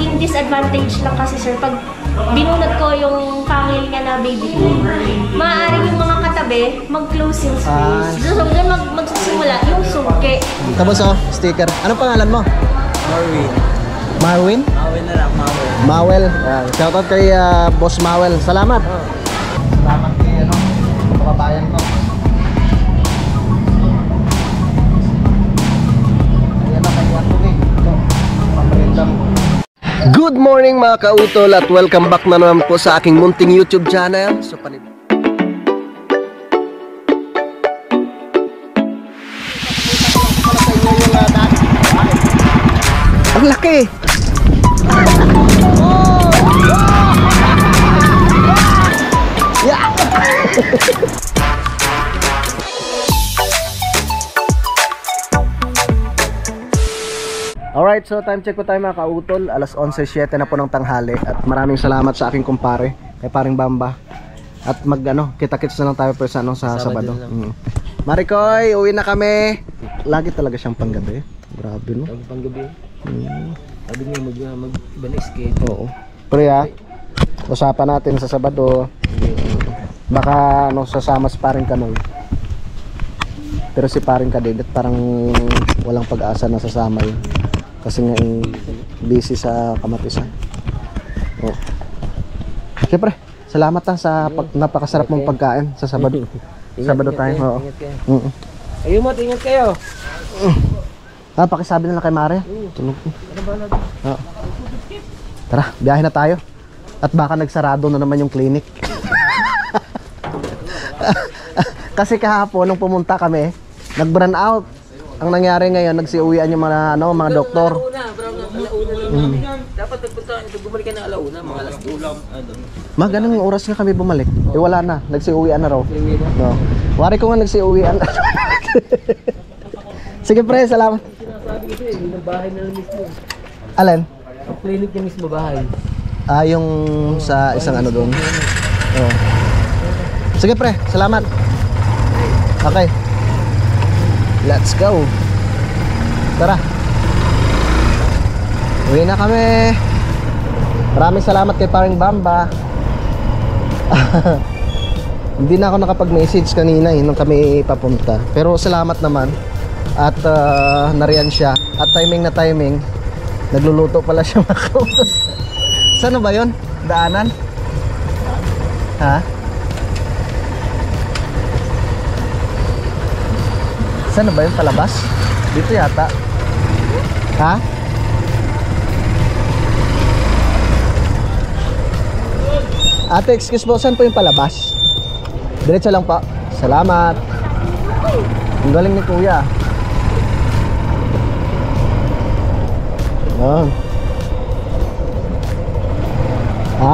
magiging disadvantage lang kasi sir, pag binunod ko yung pangil niya na baby food, maaaring yung mga katabi, mag-close yung space. So, doon magsisimula yung sungke. Tapos sticker. Anong pangalan mo? Marvin. Marwin? Mawel na lang, Mawel. Mawel. Shoutout kay Boss Mawel. Salamat. Salamat kay kababayan ko. Good morning mga kautol at welcome back na naman po sa aking munting YouTube channel. So, ang laki! Yeah! Alright, so time check po tayo mga kautol. Alas 11:07 na po ng tanghali. At maraming salamat sa aking kumpare, kay paring Bamba. At kita-kits na lang tayo po sa Sabado. Marikoy, uwi na kami. Lagi talaga siyang panggabi. Grabe no? Panggabi. Sabi niya mag-schedule. Oo. Pre usapan natin sa Sabado. Baka sasama si paring Kanoy. Pero si paring Kadedet parang walang pag-asa na sasama yun. Kasi nga busy sa kamatisan. Oh. Siyempre, salamat sa napakasarap mong pagkain sa Sabado. Sabado tayo. Ingat kayo. Ayun mo, ingat kayo. Pakisabi na lang kay Maria. Tulog ko. Tara, biyahe na tayo. At baka nagsarado na naman yung clinic. Kasi kahapon nung pumunta kami, nag-burn out. Ang nangyari ngayon, nagsiuwian yung mga doktor. Dapat bumalik ka na alauna, mga alas 2. Ganang oras nga kami bumalik. Wala na, nagsiuwian na raw. No. Wari ko nga nagsiuwian. Sige pre, salamat. Sinasabi kasi, yung bahay na mismo. Alin? Ang clinic niya mismo bahay. Yung sa isang doon. Oh. Sige pre, salamat. Okay. Let's go. Tara. Uwi na kami. Maraming salamat kay paring Bamba. Hindi na ako nakapag-message kanina nung kami papunta. Pero salamat naman. At nariyan siya. At timing na timing, nagluluto pala siya makautos. Saan ba yun? Daanan? Ha? Saan ba yun? Palabas? Dito yata. Ha? Ate, excuse po, saan po yung palabas? Diretso lang po. Salamat. Ang galing ni kuya.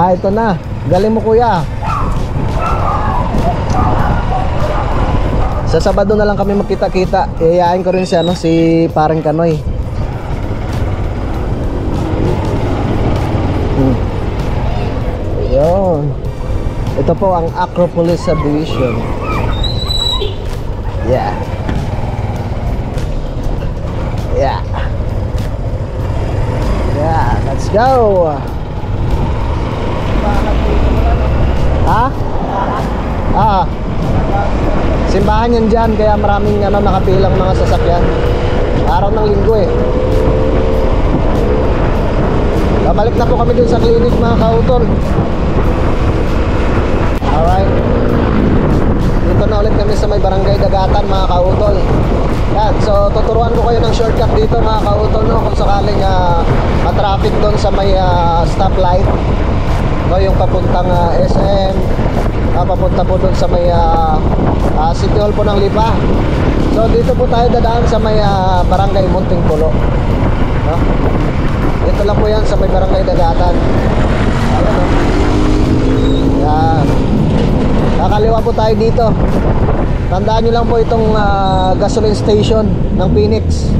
Ito na. Galing mo kuya. Sa Sabado na lang kami magkita-kita. Iyayain ko rin siya si paring Kanoy. Ayun. Ito po ang Acropolis Subdivision. Yeah. Yeah. Yeah, let's go. Ha? Simbahan yan dyan, kaya maraming nakapilang mga sasakyan. Araw ng Linggo Babalik na po kami dun sa clinic mga kautol. Alright. Dito na ulit kami sa may Barangay Dagatan mga kautol. Yan, so tuturuan ko kayo ng shortcut dito mga kautol kung sakaling ma-traffic dun sa may stoplight. Yung papuntang SM, papunta po dun sa may City Hall po ng Lipa. So dito po tayo dadaan sa may Barangay Munting Pulo. Dito lang po yan sa may Barangay Dagatan. Yan. Kakaliwa po tayo dito. Tandaan nyo lang po itong gasoline station ng Phoenix.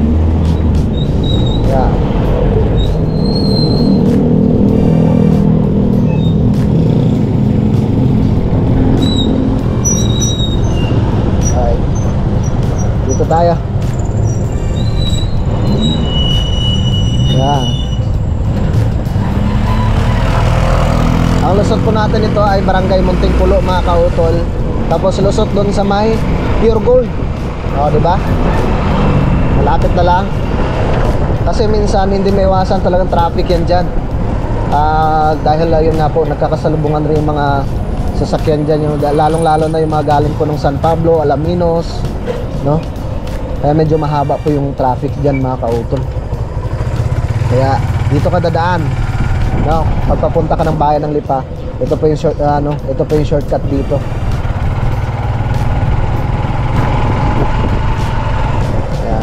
Yan. Dito tayo. Yan. Ang lusot po natin ito ay Barangay Muntingpulo mga kautol. Tapos lusot doon sa may Pure Gold. O, di ba? Malapit na lang. Kasi minsan hindi maiwasan talagang traffic yan dyan. Dahil yun nga po, nagkakasalubungan rin yung mga sasakyan dyan, yung lalong-lalo na yung mga galing po ng San Pablo, Alaminos, no? Kaya medyo mahaba po yung traffic dyan mga kautol. Kaya dito ka dadaan, no? Pagpapunta ka ng bayan ng Lipa, ito po yung ito po yung shortcut dito. Kaya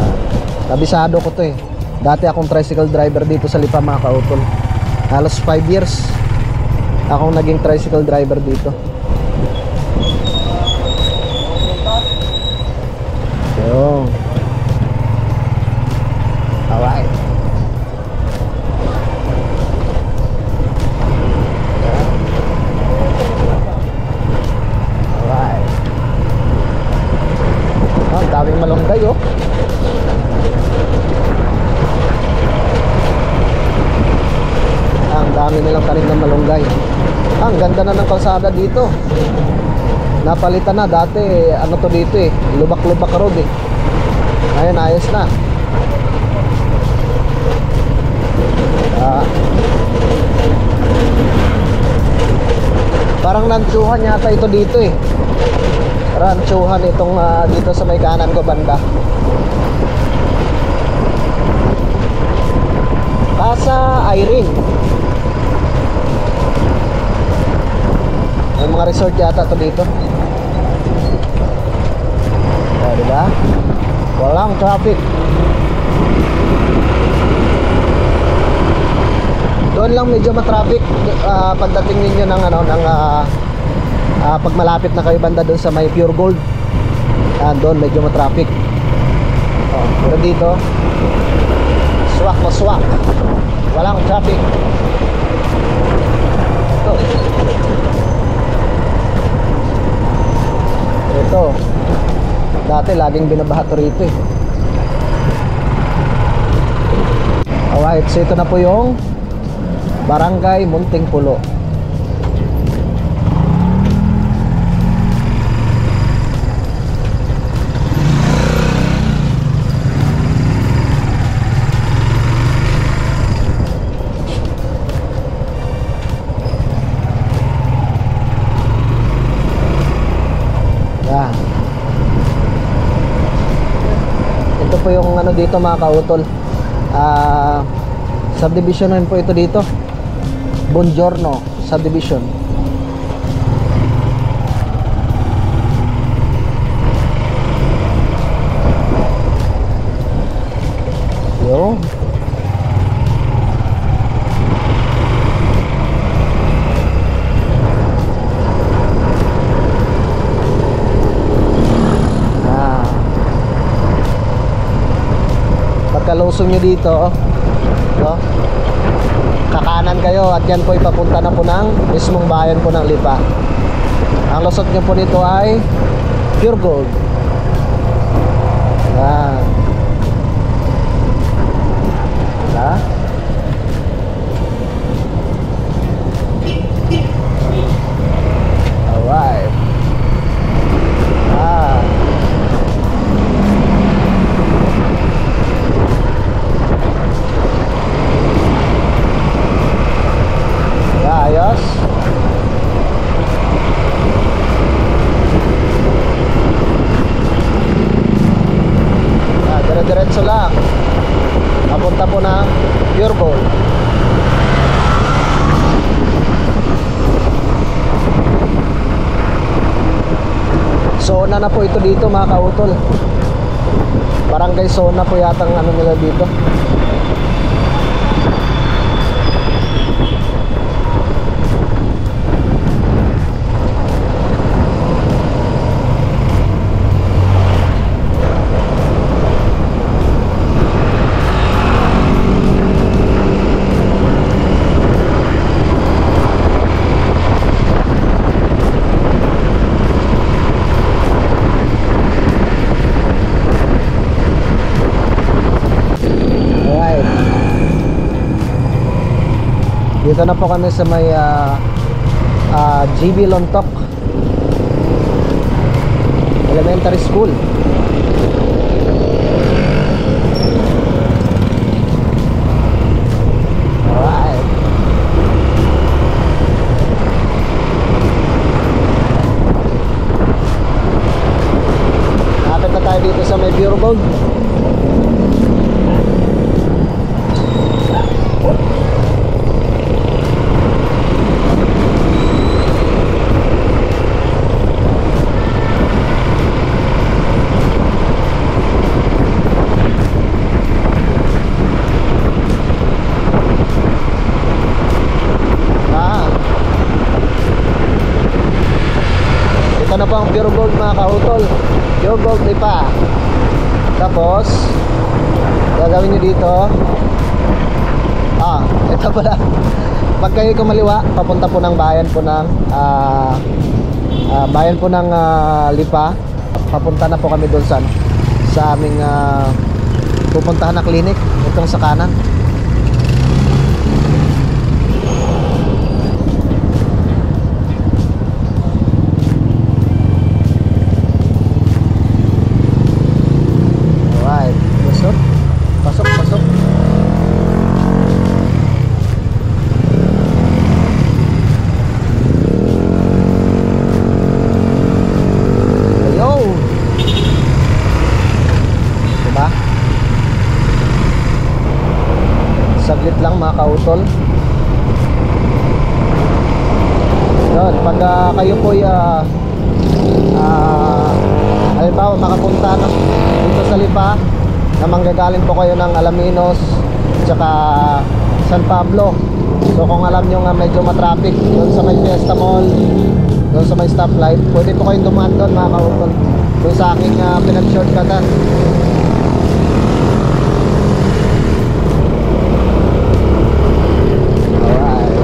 kabisado ko to eh. Dati akong tricycle driver dito sa Lipa mga kautol. Halos 5 years akong naging tricycle driver dito. So, alright. Alright. Ang daming malunggay oh. Ang dami nilang tanim ng malunggay. Ang ganda na ng kalsada dito. Napalitan na. Dati ano to dito eh, lubak-lubak road eh. Ngayon ayos na. Parang rantsuhan yata ito dito eh. Rantsuhan itong dito sa may kanan ko banda. Casa Irene. May mga resort yata to dito. O, diba? Walang traffic. Doon lang medyo matraffic pagdating ninyo ng pag malapit na kayo banda doon sa may Pure Gold. Doon medyo matraffic. Pero dito swak na swak. Walang traffic. Ito. Dati laging binabaha to rito eh. Alright, so ito na po yung Barangay Muntingpulo. Ito po yung ano dito mga kautol. Subdivision rin po ito dito. Buongiorno subdivision. Yo. Pagkalusong nyo dito, no? Kakanan kayo at yan po ipapunta na po ng mismong bayan po ng Lipa. Ang lusot nyo po dito ay Pure Gold. Yan. Diba? Alright. Ayos. Dire-diretso lang. Napunta po ng Pure Gold. Zona na po ito dito mga kautol. Barangay zona po yata ang ano nila dito. Dito na po kami sa may GB Lontok Elementary School. Alright. Lapit na tayo dito sa may Pure Gold. Ito na po ang Pure Gold mga kautol. Pure Gold Lipa. Tapos gagawin nyo dito, ito pala. Pag kayo kumaliwa, papunta po ng bayan po ng Lipa. Papunta na po kami doon sa aming pupuntahan na clinic. Itong sa kanan. Pasok. Hello. Diba? Saglit lang mga kautol. Yun, pag kayo po'y halimbawa makapunta dito sa Lipa, na manggagaling po kayo ng Alaminos tsaka San Pablo. So kung alam nyo nga medyo matraffic doon sa may Fiesta Mall, doon sa may stoplight, pwede po kayong dumaan doon mga kautol, doon sa aking pinag-shortcutan. Alright.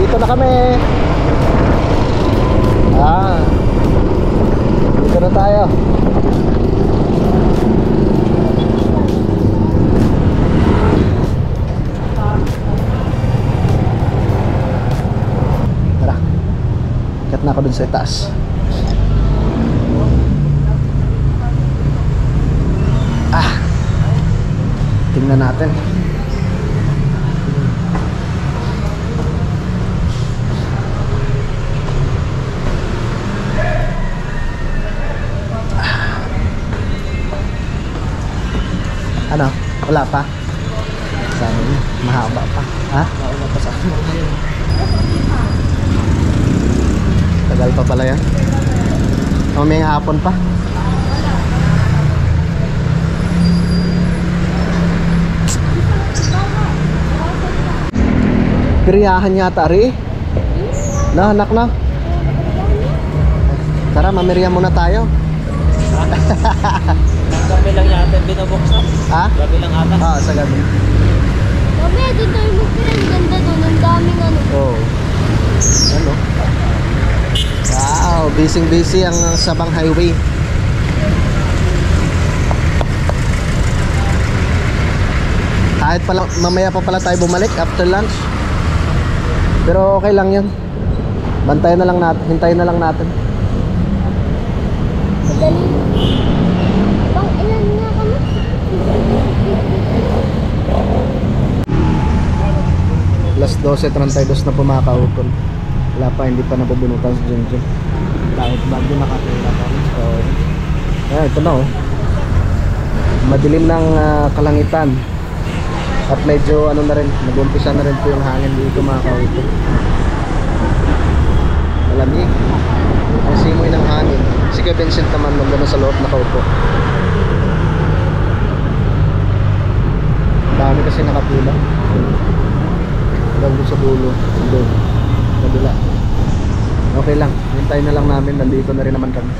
Dito na kami. Dito na tayo. Tara. Kat na ako dun sa itaas. Tingnan natin. Ano? Wala pa? Sabi niya, mahaba pa. Ha? Wala pa sa akin. Tagal pa pala yan. Mamayang hapon pa. Piriyahan yata rin. Na, anak na. Tara, mamirya muna tayo. Gabi lang yata binubok na. Ha? Gabi lang ata. Sa gabi. Gabi, doon tayo magpira. Ang ganda doon. Ang daming ano. Oo. Ano? Wow, busy ang Sabang Highway. Kahit pala, mamaya pa pala tayo bumalik after lunch. Pero okay lang yan. Bantayan na lang natin, hintayin na lang natin. Madali. Bang, ilan nga kami? Alas 12:32 na po mga kautol. Wala pa, hindi pa nabubunutan si Junjun. Kahit bago nakatira pa. So, ito na oh. Madilim ng kalangitan. At medyo ano na rin, nag-umpisa na rin po yung hangin dito mga kautol. Malamig. Ang simoy ng hangin. Si Kuya Vincent naman nandun sa loob nakaupo. Dami kasi nakapila. Hanggang sa dulo. Doon. Kabila. Okay lang. Hintayin na lang namin. Nandito na rin naman kami.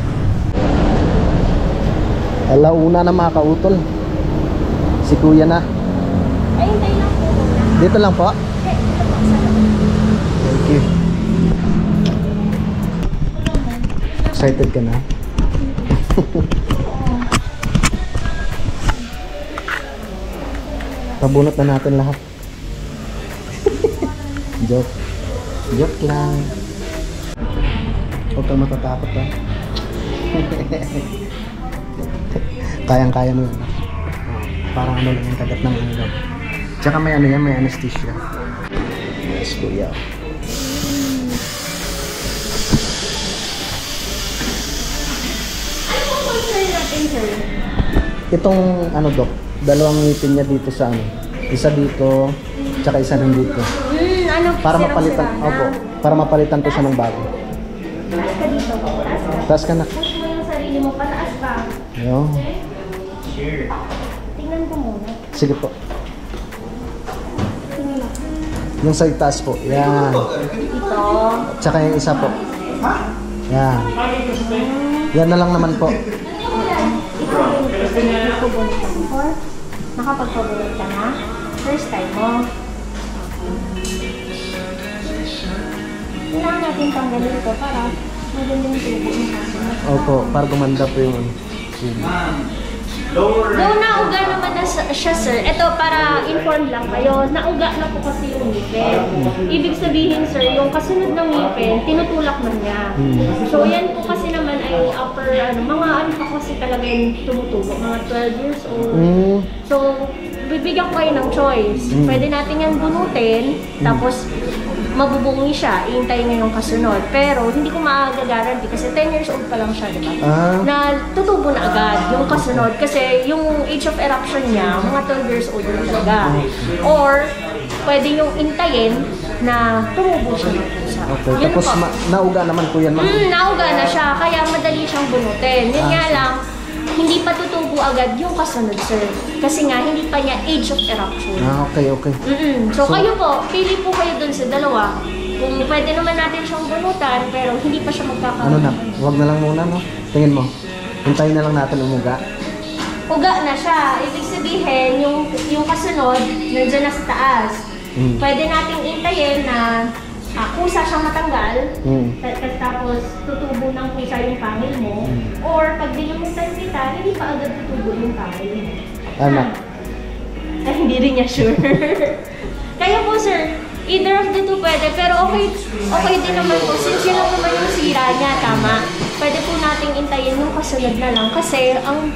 Alauna na mga kautol. Si Kuya na. Ay, hintayin lang po. Dito lang po. Thank you. Excited ka na? Pabunot na natin lahat. Joke. Joke lang. Huwag kang matatakot ha. Kayang-kaya mo yun. Parang ano lang yung kagat ng ano. Tsaka may ano yan, may anesthesia. Yes, kuya. Ano po concern natin, sir? Itong ano dok, dalawang ngipin niya dito sa ano. Isa dito, tsaka isa rin dito. Ano? Para mapalitan, sirang-sira opo, na? para mapalitan ko siya ng bago. Taas ka dito. Taas ka. Taas ka na. Push mo yung sarili mo. Pataas pa. Yo. Tingnan ko muna. Sige po. Tingnan mo. Yung sa itaas po. Yan. Ito. Tsaka yung isa po. Yan. Yan na lang naman po. Ikaw yung nagpabunot ka before? Nakapagpabunot ka na? First time mo? Kailangan natin tanggalin ito para maganda yung tubo ng kasunod. Opo, para gumanda po yung ano. Though nauga naman na siya, sir. Ito, para inform lang kayo, nauga na po kasi yung ngipin. Ibig sabihin, sir, yung kasunod ng ngipin, tinutulak na niya. So, yan po kasi naman ay upper, mga ano pa kasi talaga yung tumutubo, mga 12 years old. So, bibigyan ko kayo ng choice. Pwede natin yan bunutin, tapos mabubungi siya, iintayin niya yung kasunod. Pero hindi ko maaga-guarantee kasi 10 years old pa lang siya, di ba? Na tutubo na agad yung kasunod kasi yung age of eruption niya, mga 12 years old na talaga. Or, pwede yung intayin na tumubo siya ng pusa. Okay, Yun tapos po. nauga naman po yan, ma'am. Nauga na siya, kaya madali siyang bunutin. Yun nga lang, hindi pa tutubo agad yung kasunod, sir. Kasi nga, hindi pa niya age of eruption. Okay, okay. So, kayo po, pili po kayo dun sa dalawa. Kung pwede naman natin siyang bunutan, pero hindi pa siya magkakaroon. Ano na, huwag na lang muna, no? Tingin mo. Hintayin na lang natin umuga. Uga na siya. Ibig sabihin, yung kasunod, nandiyan na sa taas. Pwede nating intayin na kusa siyang matanggal, tapos tutubo ng kusa yung pangil mo, or pag dilimutan kita, hindi pa agad tutubo yung pangil mo. Anak. Ay, hindi rin niya sure. Kaya po, sir, either of the two pwede, pero okay din naman po, since yun lang naman yung sira niya, tama. Pwede po nating intayin yung kasunod na lang, kasi ang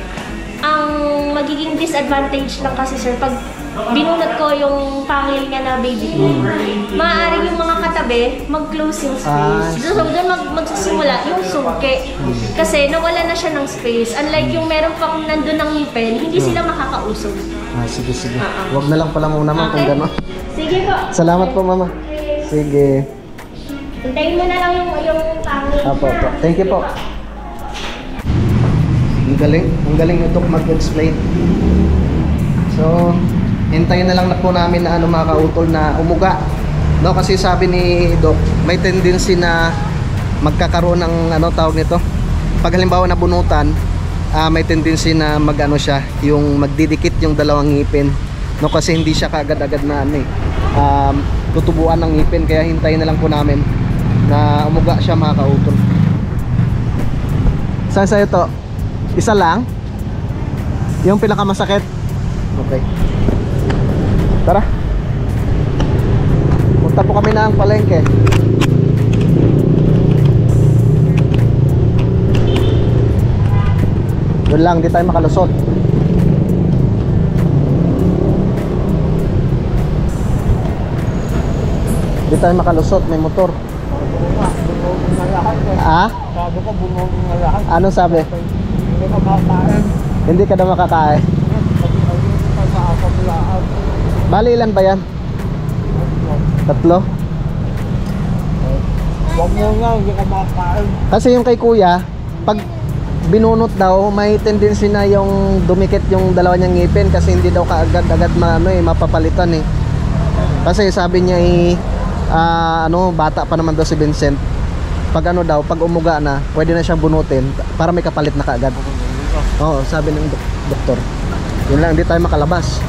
magiging disadvantage lang kasi, sir, pag binunot ko yung pangil niya na baby boomer, maaaring yung mga katabi mag-close yung space. So doon magsisimula yung sungke. Kasi nawala na siya ng space. Unlike yung meron pang nandun ng ngipin, hindi sila makakausog. Sige, sige. Huwag na lang pala muna, ma'am, kung gano'n. Sige po. Salamat po, mama. Sige. Hintayin mo na lang yung pangil. Apo. Thank you po. Ang galing ni Doc mag-explain. So, hintayin na lang na po namin na mga kautol na umuga. No, kasi sabi ni Doc, may tendency na magkakaroon ng tawag nito. Pag halimbawa na bunutan, may tendency na siya, yung magdidikit yung dalawang ngipin. No, kasi hindi siya kaagad-agad na tutubuan ng ngipin, kaya hintayin na lang po namin na umuga siya, mga kautol. Saan sa'yo to? Isa lang? Yung pinakamasakit? Okay. Tara. Punta po kami ng palengke. Doon lang, di tayo makalusot. Di tayo makalusot, may motor. Sabi ko, bunuhin nga lahat. Ano sabi? Hindi ka makakain. Hindi ka na makakain. Bali, ilan ba yan? 3? Huwag mo nga, hindi ka makakain. Kasi yung kay kuya, pag binunot daw, may tendency na yung dumikit yung dalawa niyang ngipin kasi hindi daw kaagad-agad mapapalitan eh. Kasi sabi niya bata pa naman daw si Vincent. Pag pag umuga na, pwede na siyang bunutin para may kapalit na kaagad. Oo, sabi ng doktor. Yun lang, hindi tayo makalabas.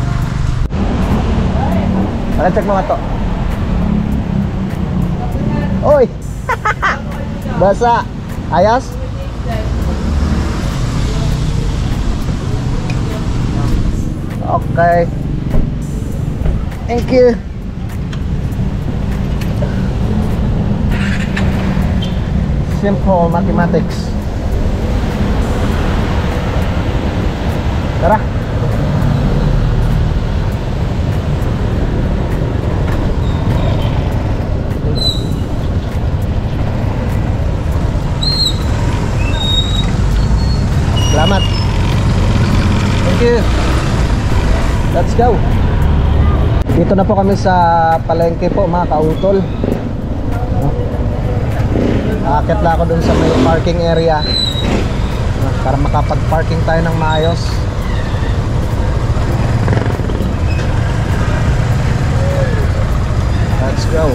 Check mga to. Oy! Basa! Ayos? Okay. Thank you. Simple mathematics. Tara. Salamat. Thank you. Let's go. Dito na po kami sa palengke po mga kautol. Aakit na ako dun sa may parking area para makapag-parking tayo ng maayos. Let's go.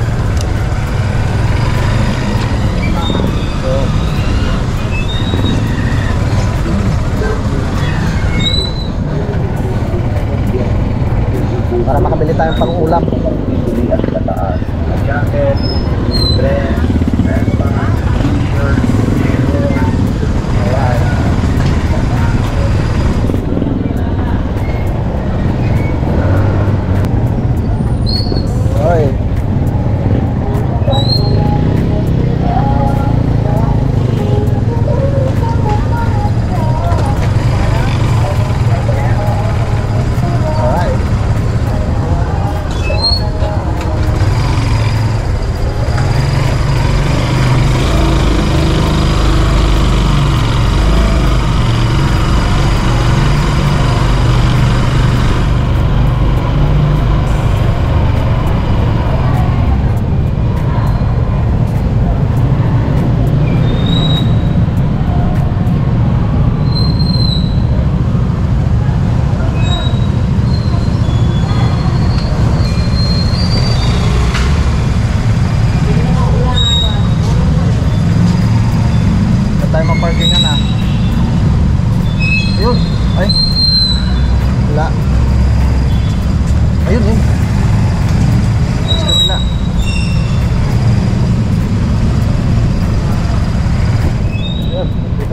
So, para makabili tayong pang-ulam. Jacket, dress,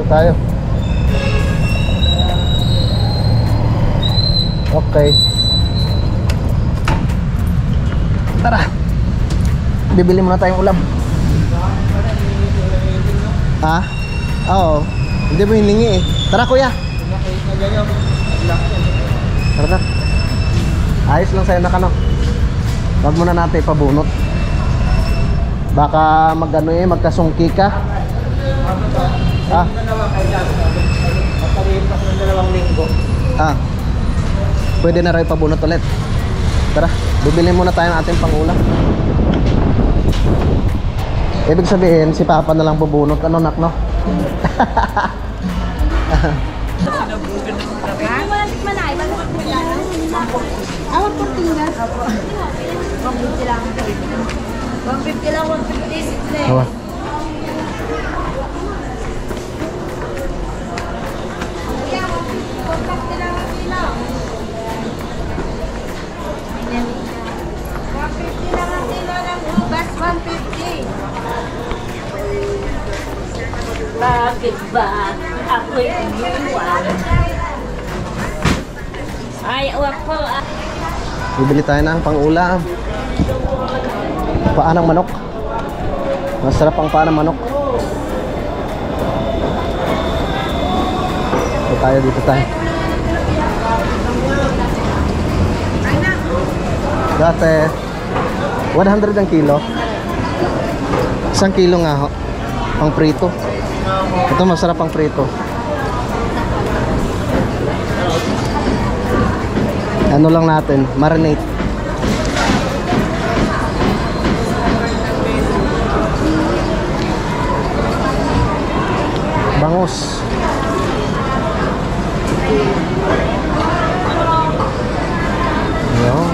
tayo. Okay. Tara. Bibili muna tayong ulam. Ha? Oo. Hindi mo hiningi eh. Tara kuya. Tara na. Ayos lang sa'yo na kano. Wag muna natin ipabunot. Baka magano eh, magkasungki ka. Ah. Pagkalipas ng 2 linggo. Ah. Pwede na rin pabunot ulit. Tara, bibili muna tayo ng ating pangulam. Ibig sabihin, si Papa na lang bubunot. Ano nak, no? Awak pertinggal. 150 lang. 150 lang, 150. Awa. Bakit ba ako'y iniwan? Ay, awak po. Bibili tayo ng pangulam. Paa ng manok. Masarap ang paa ng manok. Dito tayo. Dati 100 ang kilo. 1 kilo nga ho. Pang prito. Ito masarap ang prito. Ano lang natin, marinate. Bangus. Ayan.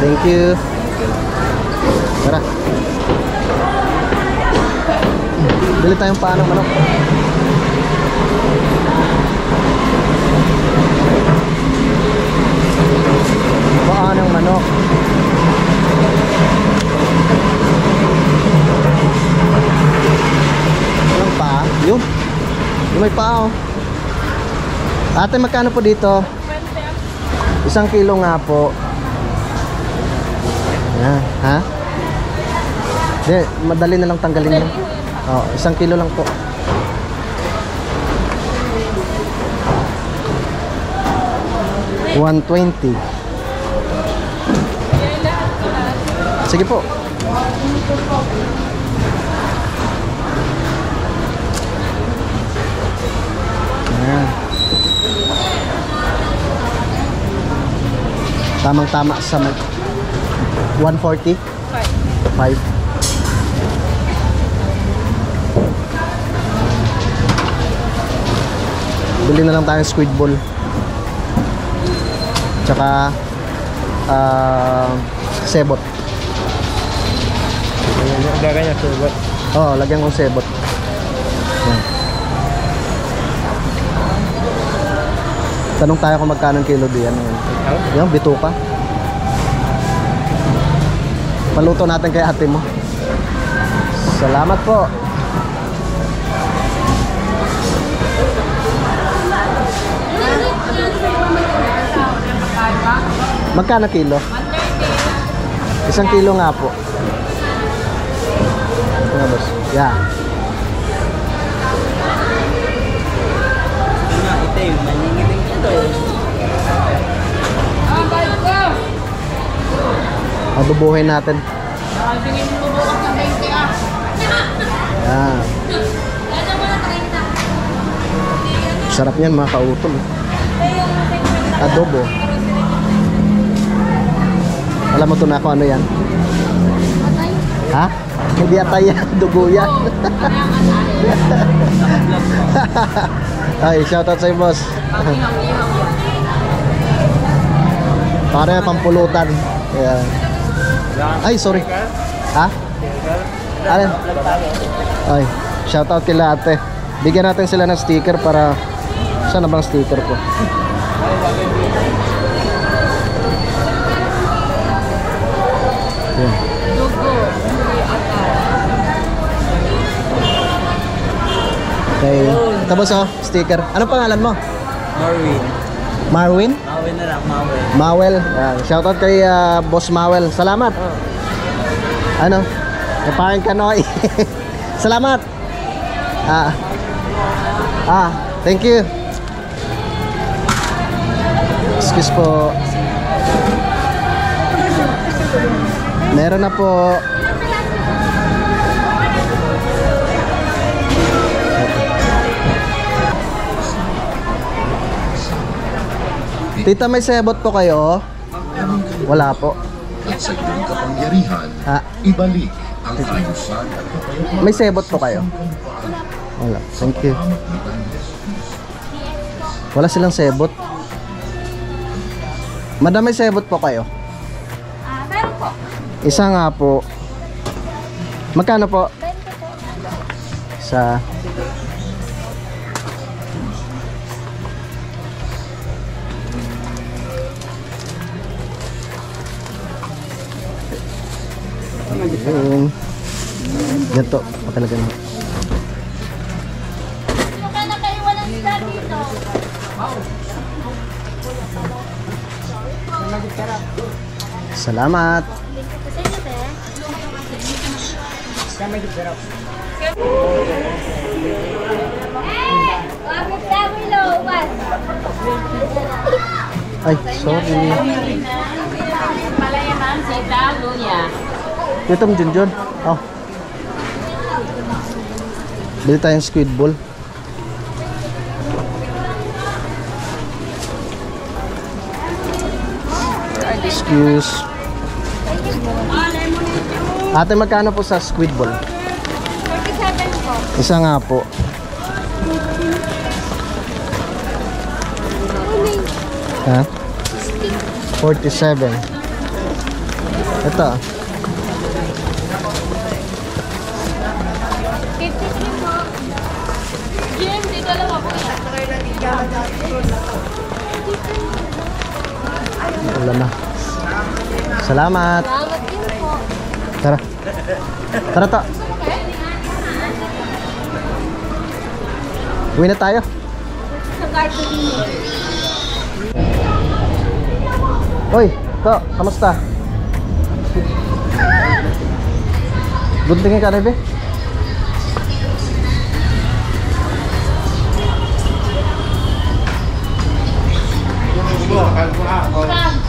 Thank you. Tara. Bili tayong paa ng manok. Paa ng manok. pa oh. Ate, magkano po dito? 1 kilo nga po. Yan, ha? Hindi, madali na lang tanggalin yun. Oh, 1 kilo lang po. $120. Sige po. Ayan. Tamang-tama sa 140? 5. Bili na lang tayong squid ball. Tsaka sebot. Lagyan niya sebot. Oo, lagyan kong sebot. Yan. Tanong tayo kung magkano ang kilo diyan. Yan, bituka. Paluto natin kay ate mo. Salamat po. Magkano kilo? 1 kilo nga po. Ano boss? Yeah. Ito yung naningiting ito eh. Abubuhin natin. Yan. Sarap yan mga kautol. Adobo. Alam mo to na kung ano yan? Ha? Hindi atay yan, dugo yan. Ay, shoutout sa'yo boss. Para pampulutan. Ayan. Ay, sorry. Ha? Alin? Ay, shoutout kila ate. Bigyan natin sila ng sticker para... Saan na bang sticker ko? Ayan. Okay. Tapos oh, sticker. Anong pangalan mo? Marwin. Marwin? Mawel na lang, Mawel. Mawel. Shoutout kay Boss Mawel. Salamat. Ano? Napakin ka Noy. Salamat. Thank you. Excuse po. Meron na po. Tita, may sebot po kayo? Wala po. At sa iyong kapangyarihan, ibalik ang ayusan at kapayapaan. May sebot po kayo? Wala. Thank you. Wala silang sebot. Madam, may sebot po kayo? Meron po. Isa nga po. Magkano po? 20 po. Sa... Ayun. Ganito. Patalaga na. Mukha na kayo walang sila dito. Salamat. Ay, sorry. Ito mo Junjun. Oh. Bili tayong squid ball. Excuse. Ate, magkano po sa squid ball? 47 po. Isa nga po. Ha? 47. Ito. 53 po. Jim, dito lang ako. Wala na. Salamat. Salamat din po. Tara. Tara to. Uwi na tayo. Sa cartolina. Hoy, to, kamusta? Good tingin ka, Rebe?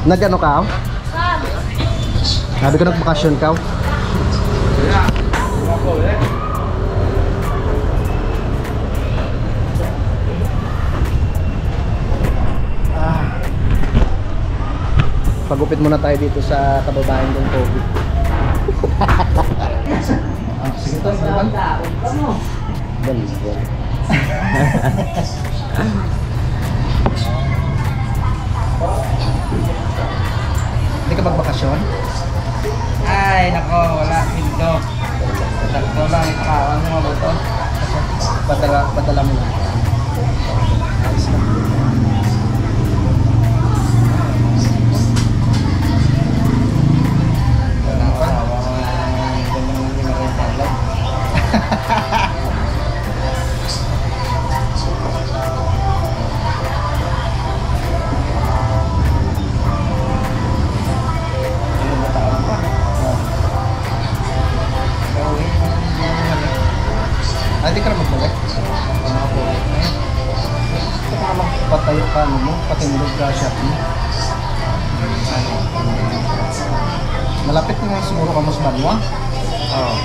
Nag-ano ka? Sabi ko nagbakasyon ka? Pagupit muna tayo dito sa kababayan ng COVID. Sige to, balikan. Balikan. Hindi ka magbakasyon? Ay, nako, wala pinto. Sakto lang, ikawan mo ba ito? Padala mo lang. Ayos na. Hindi ka na magbalik? Patayo ka ano mo, patindog ka shop mo. Malapit na nga siguro ka mas Banwa. Oo.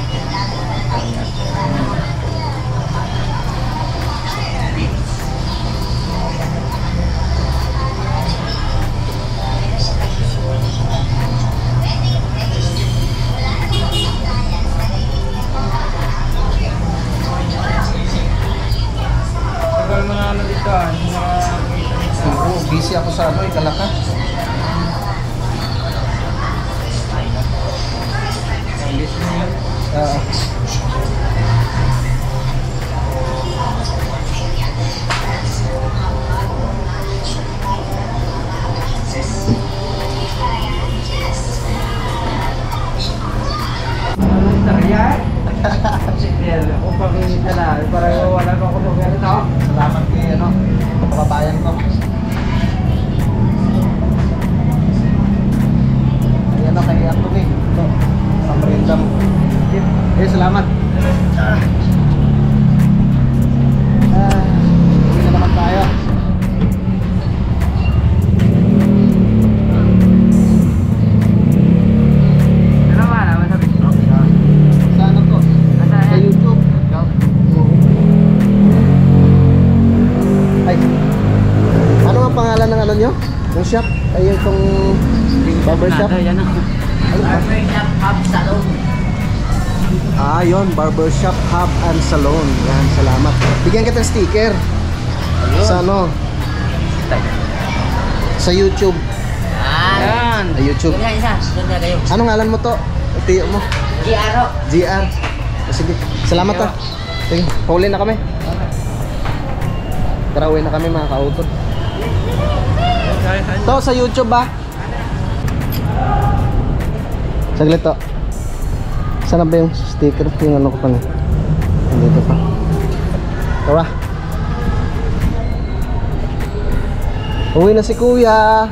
Tagal mo na ano dito, Oo, busy ako sa ano, Ikalaka. Kung pag-init na lang, parang wala kang kumagano ito. Salamat kay ano, kababayan ko. Ayan na kay Anthony. Ito, sa Brindam. Salamat. Uwi na naman tayo. Ano ba naman sabi? Sa ano to? Sa YouTube. Ay. Ano ang pangalan ng ano nyo? Yung shop? Ay itong barbershop? Yan ako. Ano ba? Barbershop Hub Salon. Ah, yun, Barbershop Hub and Salon. Yan, salamat. Bigyan kita ng sticker. Sa ano? Sa YouTube. Yan. Sa YouTube. Doon na isa. Doon na kayo. Anong ngalan mo to? Tiyo mo. GRO. GR. Sige. Salamat ah. Sige, pauli na kami. Tara, uwi na kami mga kautod. To, sa YouTube ba? Saglit to. Sana ba yung sticker? Yung ano ko pa na. Dito pa. Tara. Uwi na si kuya.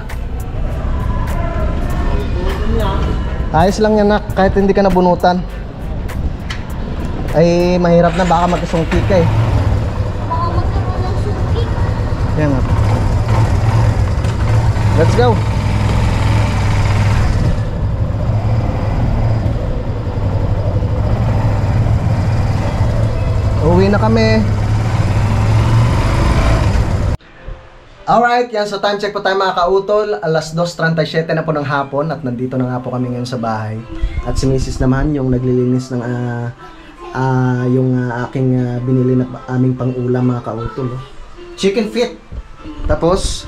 Ayos lang yan nak. Kahit hindi ka nabunutan. Ay mahirap na. Baka magkasungki ka eh. Baka magkaroon ng suki. Yan nga. Let's go. Uwi na kami. Alright, yan. So time check po tayo mga kautol. Alas 2:37 na po ng hapon. At nandito na nga po kami ngayon sa bahay. At si Mrs. naman yung naglilinis ng aking binili na aming pang-ulam mga kautol. Chicken feet. Tapos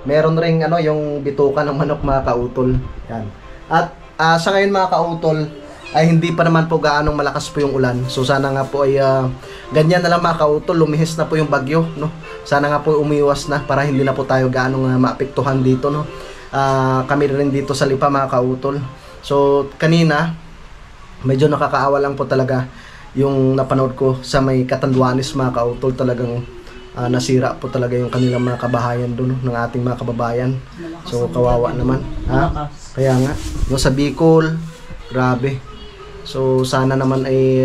meron ring ano yung bituka ng manok mga kautol. Yan. At sa ngayon mga kautol ay hindi pa naman po gaanong malakas po yung ulan. So sana nga po ay ganyan na lang mga kautol, lumihis na po yung bagyo, no. Sana nga po umiwas na para hindi na po tayo gaanong maapektuhan dito, no. Kami rin dito sa Lipa mga kautol. So kanina medyo nakakaawa lang po talaga yung napanood ko sa may Catanduanes mga kautol. Talagang nasira po talaga yung kanilang mga kabahayan doon ng ating mga kababayan. So kawawa naman. Kaya nga, no, sa Bicol, grabe. So sana naman ay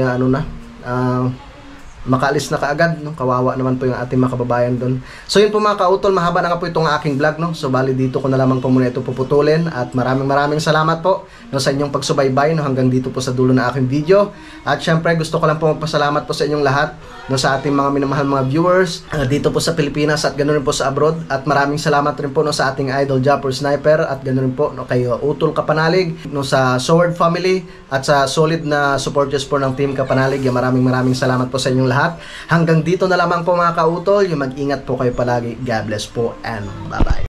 makaalis na kaagad, no? Kawawa naman po yung ating mga kababayan doon. So yun po mga kautol, mahaba na nga po itong aking vlog, no? So bali dito ko na lamang po muna ito puputulin at maraming salamat po, no, sa inyong pagsubaybay, no, hanggang dito po sa dulo na aking video. At syempre gusto ko lang po magpasalamat po sa inyong lahat, no, sa ating mga minamahal mga viewers dito po sa Pilipinas at ganoon rin po sa abroad. At maraming salamat rin po, no, sa ating idol Japper Sniper at ganoon rin po, no, kay Utol Kapanalig, no, sa Sword Family at sa solid na supporters po ng Team Kapanalig. Maraming salamat po sa inyong lahat. Hanggang dito na lamang po mga kautol. Mag-ingat po kayo palagi. God bless po and bye-bye.